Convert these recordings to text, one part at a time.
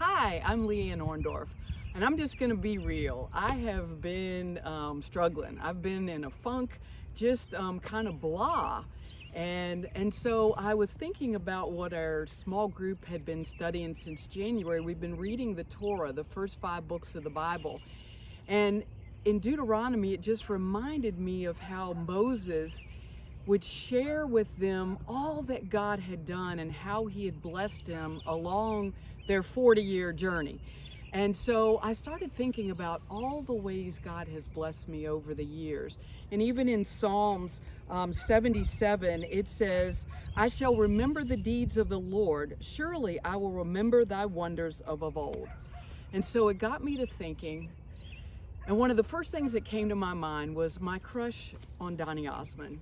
Hi, I'm Anne Orndorff, and I'm just going to be real. I have been struggling. I've been in a funk, just kind of blah. And so I was thinking about what our small group had been studying since January. We've been reading the Torah, the first 5 books of the Bible. And in Deuteronomy, it just reminded me of how Moses would share with them all that God had done and how he had blessed them along their 40-year journey. And so I started thinking about all the ways God has blessed me over the years. And even in Psalms 77, it says, "I shall remember the deeds of the Lord. Surely I will remember thy wonders of old." And so it got me to thinking, and one of the first things that came to my mind was my crush on Donny Osmond.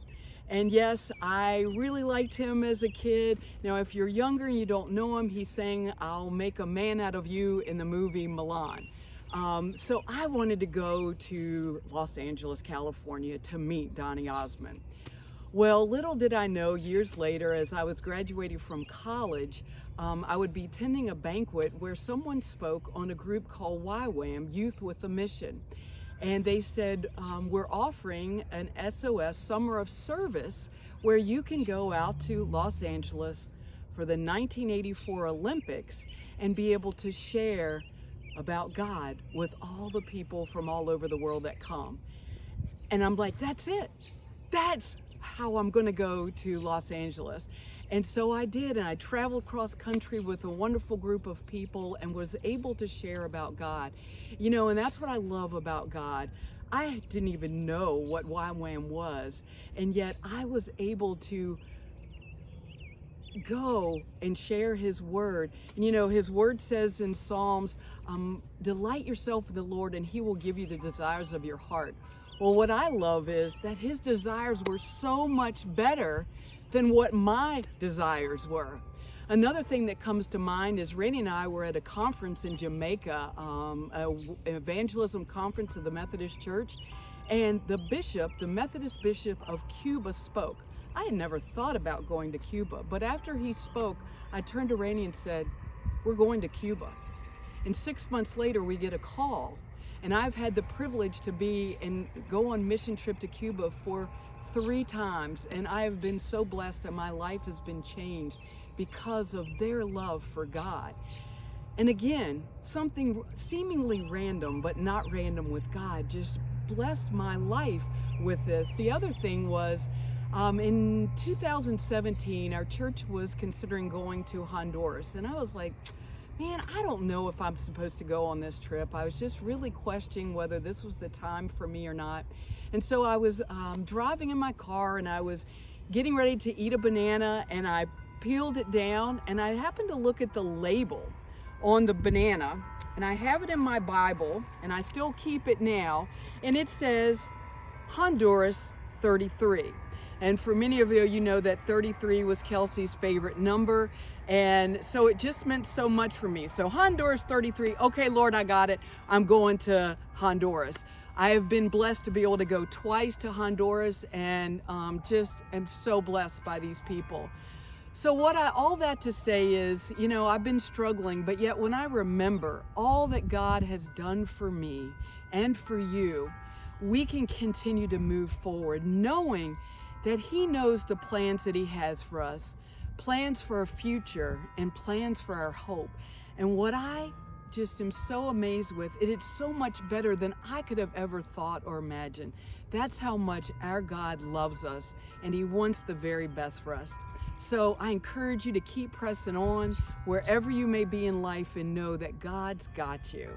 And yes, I really liked him as a kid. Now, if you're younger and you don't know him, he sang "I'll Make a Man Out of You" in the movie Milan. So I wanted to go to Los Angeles, California to meet Donny Osmond. Well, little did I know, years later, as I was graduating from college, I would be attending a banquet where someone spoke on a group called YWAM, Youth with a Mission. And they said, we're offering an SOS Summer of Service where you can go out to Los Angeles for the 1984 Olympics and be able to share about God with all the people from all over the world that come. And I'm like, that's it. That's how I'm going to go to Los Angeles. And so I did, and I traveled cross country with a wonderful group of people and was able to share about God. You know, and that's what I love about God. I didn't even know what YWAM was, and yet I was able to go and share his word. And you know, his word says in Psalms, delight yourself in the Lord and he will give you the desires of your heart. Well, what I love is that his desires were so much better than what my desires were. Another thing that comes to mind is Randy and I were at a conference in Jamaica, an evangelism conference of the Methodist Church, and the bishop, the Methodist bishop of Cuba, spoke. I had never thought about going to Cuba, but after he spoke, I turned to Randy and said, "We're going to Cuba." And 6 months later, we get a call, and I've had the privilege to be and go on mission trip to Cuba for 3 times, and I have been so blessed that my life has been changed because of their love for God. And again, something seemingly random, but not random with God, just blessed my life with this. The other thing was, in 2017, our church was considering going to Honduras, and I was like, man, I don't know if I'm supposed to go on this trip. I was just really questioning whether this was the time for me or not. And so I was driving in my car, and I was getting ready to eat a banana, and I peeled it down, and I happened to look at the label on the banana, and I have it in my Bible, and I still keep it now, and it says Honduras 33. And for many of you, you know that 33 was Kelsey's favorite number. And so it just meant so much for me. So Honduras 33, okay, Lord, I got it. I'm going to Honduras. I have been blessed to be able to go twice to Honduras, and just am so blessed by these people. So all that to say is, you know, I've been struggling, but yet when I remember all that God has done for me and for you, we can continue to move forward, knowing that he knows the plans that he has for us, plans for our future and plans for our hope. And what I just am so amazed with, it's so much better than I could have ever thought or imagined. That's how much our God loves us, and he wants the very best for us. So I encourage you to keep pressing on wherever you may be in life, and know that God's got you.